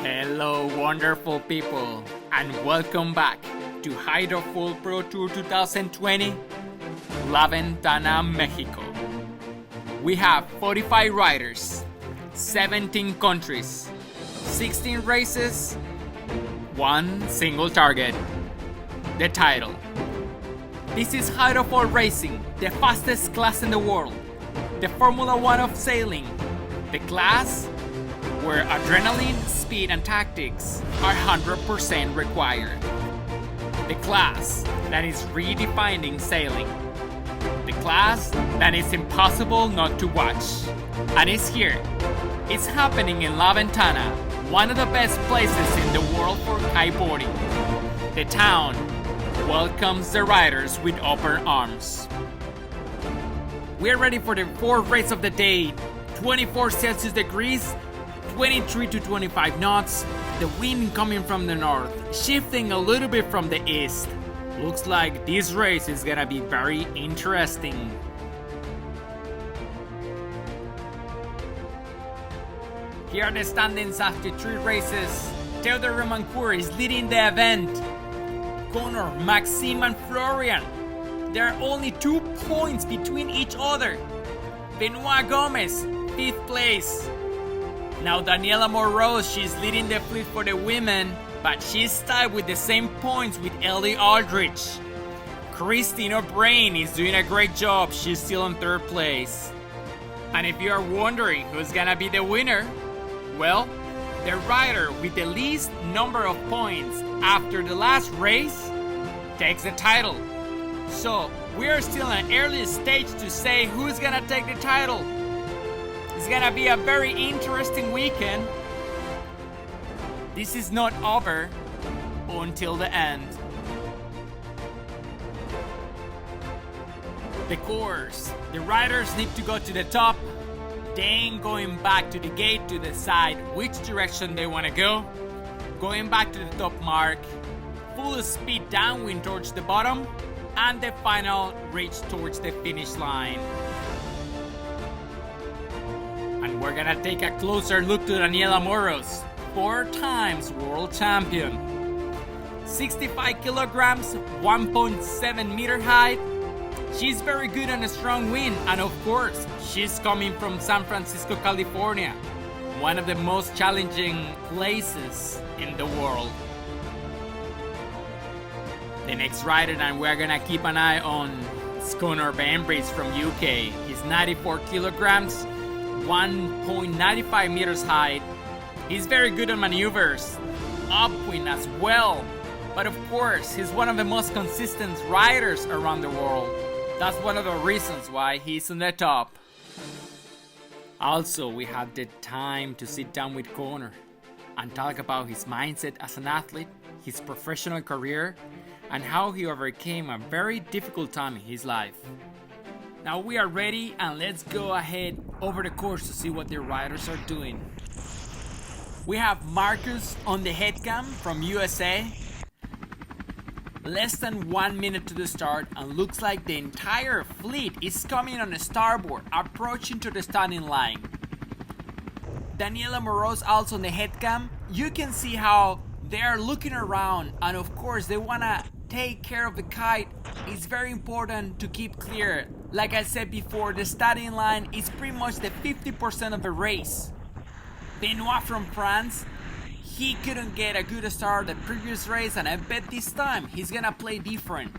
Hello wonderful people, and welcome back to Hydrofoil Pro Tour 2020, La Ventana, Mexico. We have 45 riders, 17 countries, 16 races, one single target, the title. This is Hydrofoil Racing, the fastest class in the world, the Formula 1 of sailing, the class where adrenaline, speed and tactics are 100% required. The class that is redefining sailing. The class that is impossible not to watch. And it's here. It's happening in La Ventana, one of the best places in the world for kiteboarding. The town welcomes the riders with open arms. We're ready for the fourth race of the day. 24 Celsius degrees, 23 to 25 knots, the wind coming from the north, shifting a little bit from the east. Looks like this race is gonna be very interesting. Here are the standings after 3 races. Theodore Romancourt is leading the event. Connor, Maxime and Florian. There are only 2 points between each other. Benoit Gomez, 5th place. Now Daniela Morose, she's leading the fleet for the women, but she's tied with the same points with Ellie Aldrich. Christine O'Brien is doing a great job, she's still in 3rd place. And if you are wondering who's gonna be the winner, well, the rider with the least number of points after the last race takes the title. So we are still in an early stage to say who's gonna take the title. It's gonna be a very interesting weekend. This is not over until the end. The course. The riders need to go to the top, then going back to the gate to decide which direction they want to go, going back to the top mark, full speed downwind towards the bottom, and the final reach towards the finish line. And we're gonna take a closer look to Daniela Moros, 4 times world champion. 65 kilograms, 1.7 meter height. She's very good on a strong wind, and of course, she's coming from San Francisco, California, one of the most challenging places in the world. The next rider that we're gonna keep an eye on is Connor Banbridge from UK. He's 94 kilograms, 1.95 meters height. He's very good on maneuvers, upwind as well. But of course, he's one of the most consistent riders around the world. That's one of the reasons why he's on the top. Also, we have the time to sit down with Connor and talk about his mindset as an athlete, his professional career, and how he overcame a very difficult time in his life. Now we are ready, and let's go ahead over the course to see what the riders are doing. We have Marcus on the headcam from USA. Less than 1 minute to the start, and looks like the entire fleet is coming on the starboard, approaching to the starting line. Daniela Moros also on the headcam. You can see how they are looking around, and of course they wanna take care of the kite. It's very important to keep clear. Like I said before, the starting line is pretty much the 50% of the race. Benoit from France, he couldn't get a good start the previous race, and I bet this time he's gonna play different.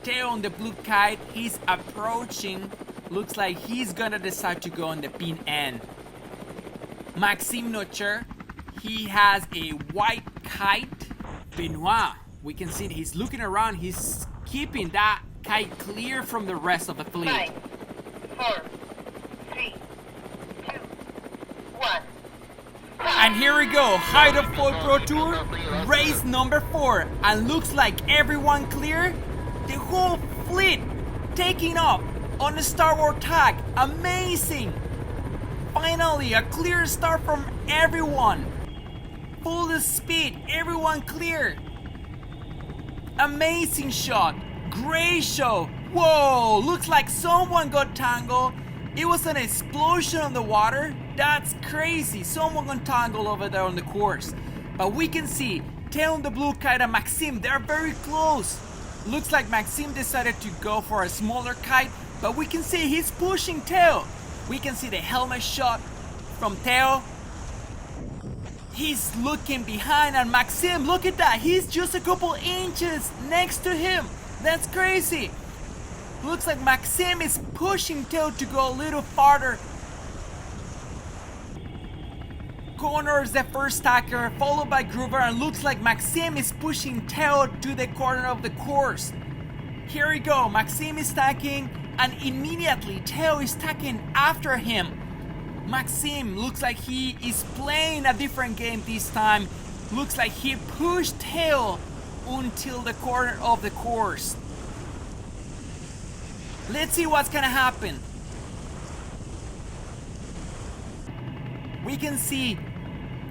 Theo on the blue kite, he's approaching. Looks like he's gonna decide to go on the pin end. Maxime Nocher, he has a white kite. Benoit, we can see he's looking around, he's keeping that kite clear from the rest of the fleet. 5, 4, 3, 2, 1. And here we go, Hydrofoil Pro Tour, race number 4. And looks like everyone clear. The whole fleet taking off on the starboard tack. Amazing! Finally, a clear start from everyone. Full speed, everyone clear. Amazing shot, great show. Whoa, looks like someone got tangled It was an explosion on the water. That's crazy. Someone got tangled over there on the course. But we can see Teo on the blue kite and Maxime, they're very close. Looks like Maxime decided to go for a smaller kite, but we can see he's pushing Teo. We can see the helmet shot from Teo. He's looking behind, and Maxime, look at that. He's just a couple inches next to him. That's crazy. Looks like Maxime is pushing Teo to go a little farther. Connor is the first tacker, followed by Groover, and looks like Maxime is pushing Teo to the corner of the course. Here we go, Maxime is tacking, and immediately Teo is tacking after him. Maxime looks like he is playing a different game this time. Looks like he pushed Teo until the corner of the course. Let's see what's gonna happen. We can see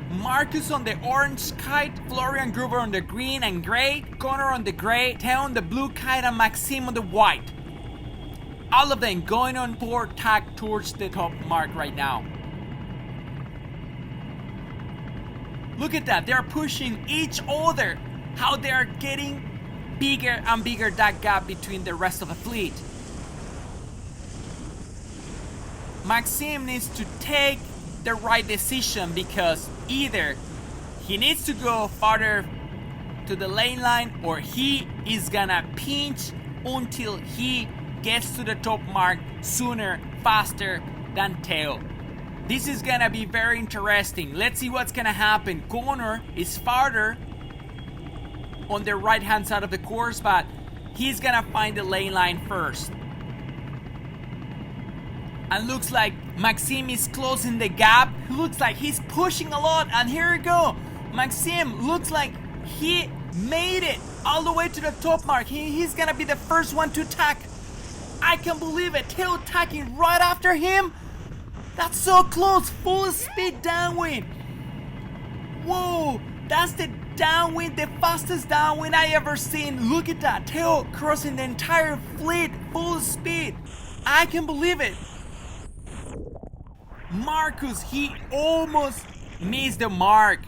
Marcus on the orange kite, Florian Groover on the green and gray, Connor on the gray, Teo on the blue kite, and Maxime on the white. All of them going on for tack towards the top mark right now. Look at that, they're pushing each other. How they are getting bigger and bigger, that gap between the rest of the fleet. Maxime needs to take the right decision, because either he needs to go farther to the lane line or he is gonna pinch until he gets to the top mark sooner, faster than Teo. This is gonna be very interesting. Let's see what's gonna happen. Connor is farther on the right hand side of the course, but he's gonna find the lane line first. And looks like Maxime is closing the gap. Looks like he's pushing a lot, and here we go. Maxime looks like he made it all the way to the top mark. He's gonna be the first one to tack. I can't believe it. Teo tacking right after him. That's so close. Full speed downwind. Whoa, that's the downwind, the fastest downwind I ever seen. Look at that. Teo crossing the entire fleet full speed. I can't believe it. Marcus, he almost missed the mark.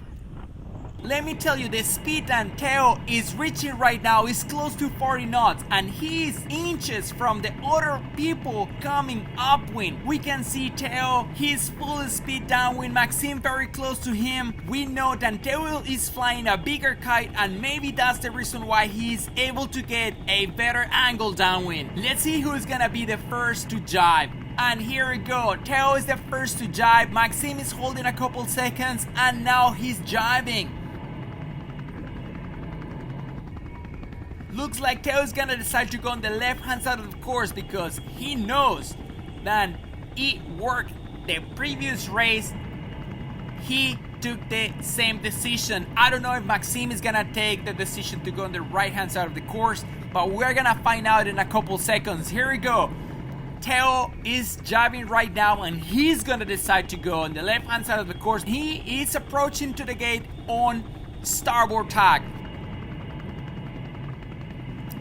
Let me tell you, the speed that Teo is reaching right now is close to 40 knots, and he's inches from the other people coming upwind. We can see Teo, he's full speed downwind, Maxime very close to him. We know that Teo is flying a bigger kite, and maybe that's the reason why he's able to get a better angle downwind. Let's see who's gonna be the first to jibe. And here we go, Teo is the first to jibe, Maxime is holding a couple seconds, and now he's jibing. Looks like Teo is gonna decide to go on the left hand side of the course, because he knows that it worked the previous race. He took the same decision. I don't know if Maxime is gonna take the decision to go on the right hand side of the course, but we're gonna find out in a couple seconds. Here we go. Teo is jibing right now, and he's gonna decide to go on the left hand side of the course. He is approaching to the gate on starboard tack.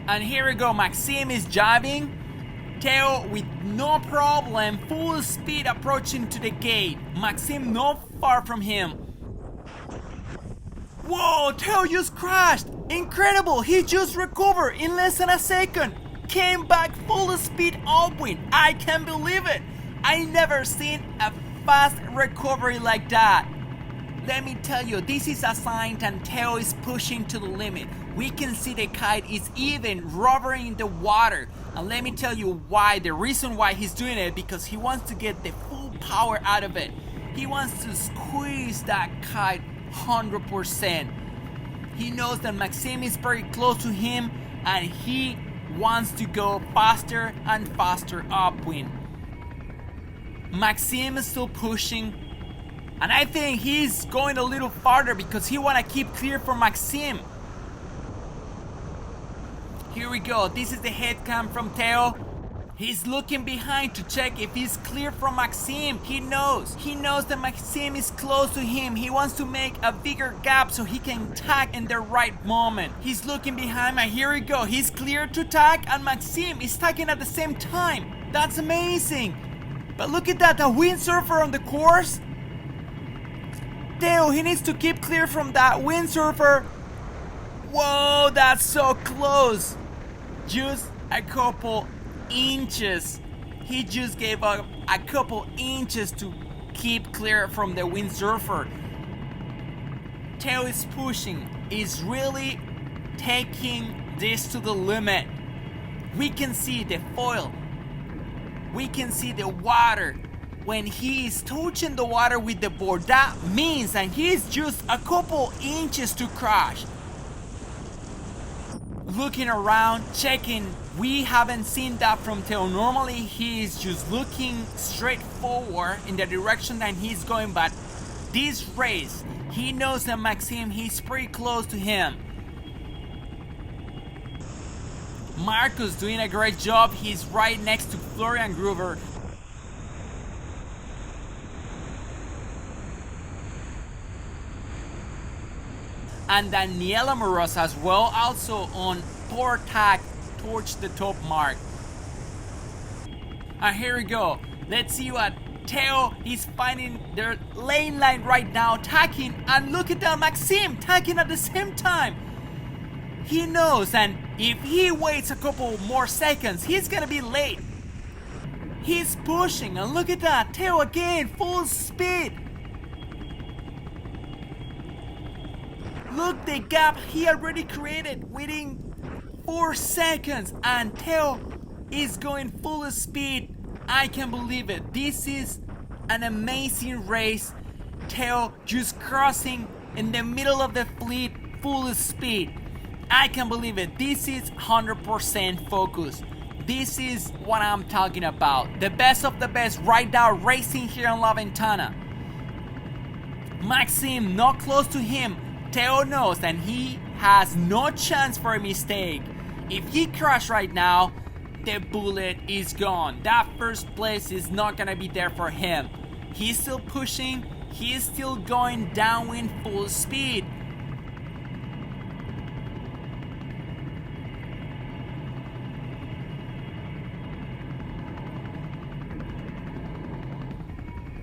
And here we go, Maxime is jibing. Teo with no problem, full speed approaching to the gate. Maxime not far from him. Whoa, Teo just crashed. Incredible, he just recovered in less than a second. Came back full speed upwind. I can't believe it. I never seen a fast recovery like that. Let me tell you, this is a sign that Teo is pushing to the limit. We can see the kite is even rovering in the water. And let me tell you why. The reason why he's doing it, because he wants to get the full power out of it. He wants to squeeze that kite 100%. He knows that Maxime is very close to him, and he wants to go faster and faster upwind. Maxime is still pushing, and I think he's going a little farther because he want to keep clear for Maxime. Here we go, this is the head cam from Teo. He's looking behind to check if he's clear from Maxime. He knows that Maxime is close to him. He wants to make a bigger gap so he can tack in the right moment. He's looking behind, and here we go. He's clear to tack, and Maxime is tacking at the same time. That's amazing. But look at that, the windsurfer on the course. Theo, he needs to keep clear from that windsurfer. Whoa, that's so close. Just a couple inches. He just gave up a couple inches to keep clear from the windsurfer. Theo is pushing, is really taking this to the limit. We can see the foil. We can see the water. When he is touching the water with the board, that means that he's just a couple inches to crash. Looking around, checking, we haven't seen that from Theo. Normally he is just looking straight forward in the direction that he's going, but this race, he knows that Maxime, he's pretty close to him. Marcus doing a great job. He's right next to Florian Gruber. And Daniela Morosa as well, also on poor tack towards the top mark. And here we go. Let's see what Theo is finding their lane line right now, tacking, and look at that, Maxime tacking at the same time. He knows, and if he waits a couple more seconds, he's gonna be late. He's pushing, and look at that, Theo again, full speed. Look the gap he already created within 4 seconds, and Theo is going full speed. I can't believe it. This is an amazing race. Theo just crossing in the middle of the fleet, full speed. I can't believe it. This is 100% focus. This is what I'm talking about. The best of the best right now racing here in La Ventana. Maxime not close to him. Theo knows and he has no chance for a mistake. If he crashes right now, the bullet is gone. That first place is not gonna be there for him. He's still pushing. He's still going downwind full speed.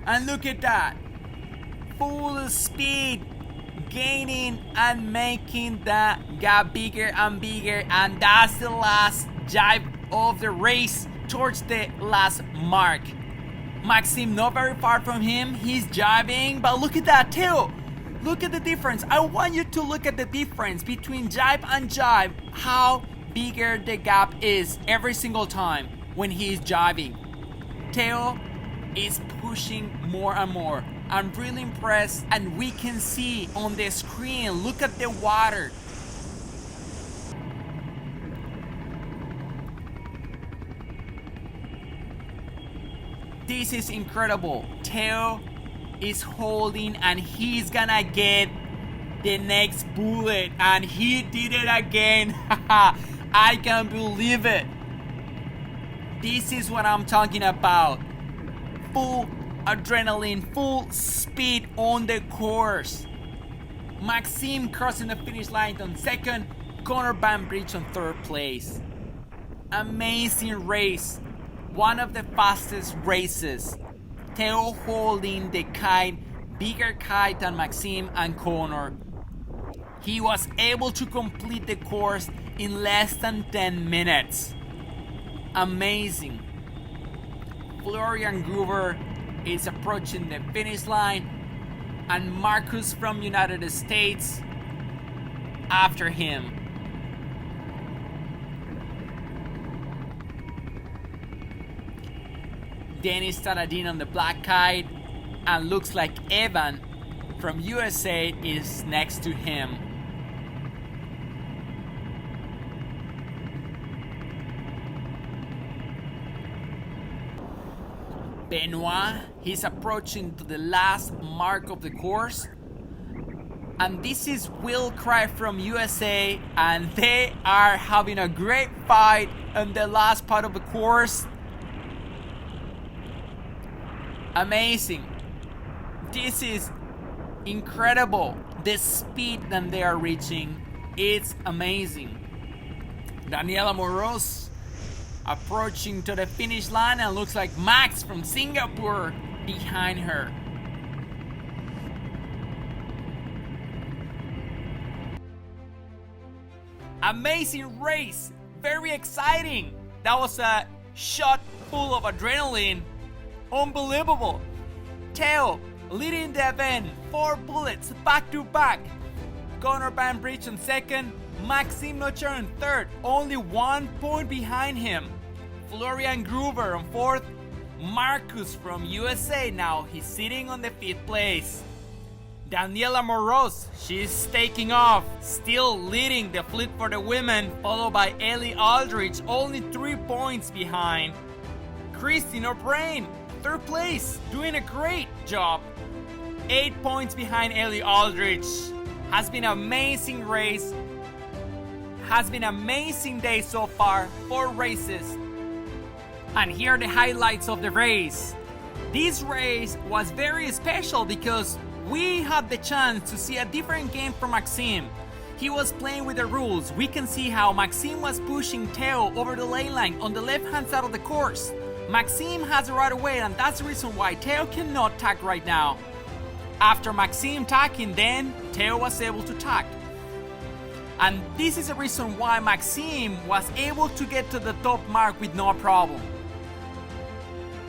And look at that. Full speed. Gaining and making that gap bigger and bigger, and that's the last jibe of the race towards the last mark. Maxime not very far from him, he's jibing, but look at that Theo. Look at the difference. I want you to look at the difference between jibe and jibe, how bigger the gap is every single time when he's jibing. Theo is pushing more and more. I'm really impressed, and we can see on the screen, look at the water. This is incredible. Theo is holding and he's gonna get the next bullet, and he did it again. I can't believe it. This is what I'm talking about. Full adrenaline, full speed on the course. Maxime crossing the finish line on second, Connor Banbridge on third place. Amazing race, one of the fastest races. Theo holding the kite, bigger kite than Maxime and Connor. He was able to complete the course in less than 10 minutes. Amazing. Florian Gruber is approaching the finish line, and Marcus from United States after him. Dennis Taradin on the black kite, and looks like Evan from USA is next to him. Benoit, he's approaching to the last mark of the course. And this is Will Cry from USA, and they are having a great fight in the last part of the course. Amazing. This is incredible. The speed that they are reaching, it's amazing. Daniela Moros approaching to the finish line, and looks like Max from Singapore behind her. Amazing race, very exciting. That was a shot full of adrenaline. Unbelievable. Theo leading the event, 4 bullets back to back. Connor Banbridge on second, Maxime Nocher on third, only 1 point behind him. Florian Gruber on fourth. Marcus from USA now, he's sitting on the 5th place. Daniela Moros, she's taking off, still leading the fleet for the women, followed by Ellie Aldrich, only 3 points behind. Christine O'Brien, 3rd place, doing a great job. 8 points behind Ellie Aldrich. Has been an amazing race. Has been an amazing day so far, 4 races. And here are the highlights of the race. This race was very special because we had the chance to see a different game from Maxime. He was playing with the rules. We can see how Maxime was pushing Theo over the lane line on the left hand side of the course. Maxime has the right of way, and that's the reason why Theo cannot tag right now. After Maxime tagging, then Theo was able to tag. And this is the reason why Maxime was able to get to the top mark with no problem.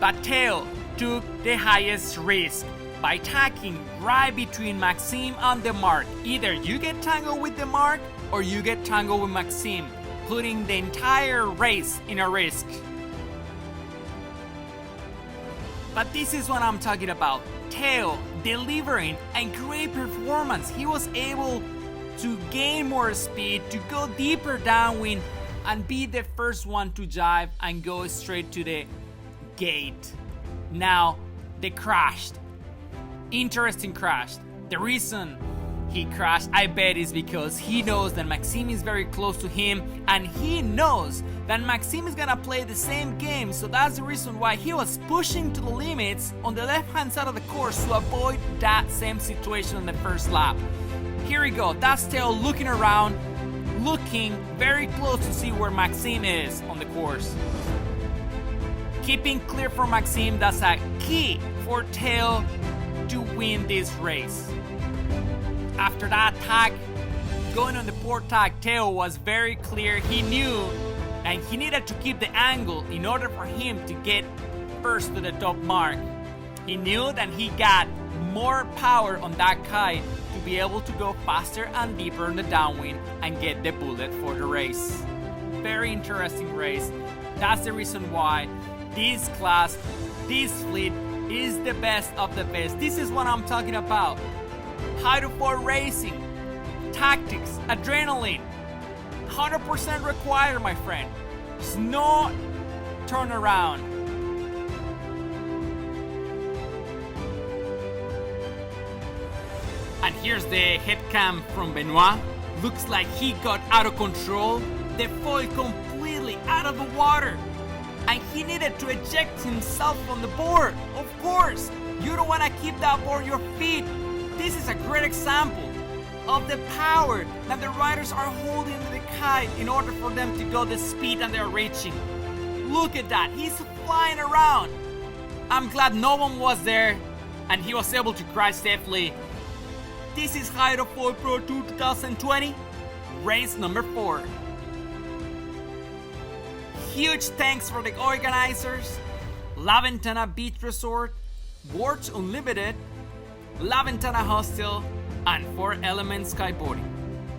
But Theo took the highest risk by tagging right between Maxime and the mark. Either you get tangled with the mark or you get tangled with Maxime, putting the entire race in a risk. But this is what I'm talking about. Theo delivering a great performance. He was able to gain more speed, to go deeper downwind, and be the first one to jive and go straight to the gate. Now, they crashed. Interesting crash. The reason he crashed, I bet, is because he knows that Maxime is very close to him, and he knows that Maxime is gonna play the same game, so that's the reason why he was pushing to the limits on the left hand side of the course to avoid that same situation on the first lap. Here we go, that's Theo looking around, looking very close to see where Maxime is on the course. Keeping clear for Maxime, that's a key for Theo to win this race. After that tag, going on the port tag, Theo was very clear. He knew and he needed to keep the angle in order for him to get first to the top mark. He knew that he got more power on that kite to be able to go faster and deeper in the downwind and get the bullet for the race. Very interesting race. That's the reason why this class, this fleet is the best of the best. This is what I'm talking about. Hydrofoil racing, tactics, adrenaline, 100% required, my friend. There's no turnaround. And here's the head cam from Benoit. Looks like he got out of control. The foil completely out of the water. And he needed to eject himself from the board. Of course, you don't want to keep that board on your feet. This is a great example of the power that the riders are holding the kite in order for them to go the speed that they're reaching. Look at that, he's flying around. I'm glad no one was there and he was able to crash safely. This is Hydrofoil Pro Tour 2020, race number 4. Huge thanks for the organizers, La Ventana Beach Resort, Boards Unlimited, La Ventana Hostel, and 4 Elements Skyboarding,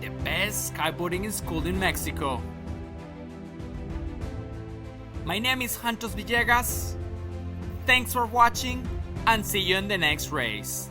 the best skyboarding school in Mexico. My name is Santos Villegas. Thanks for watching and see you in the next race.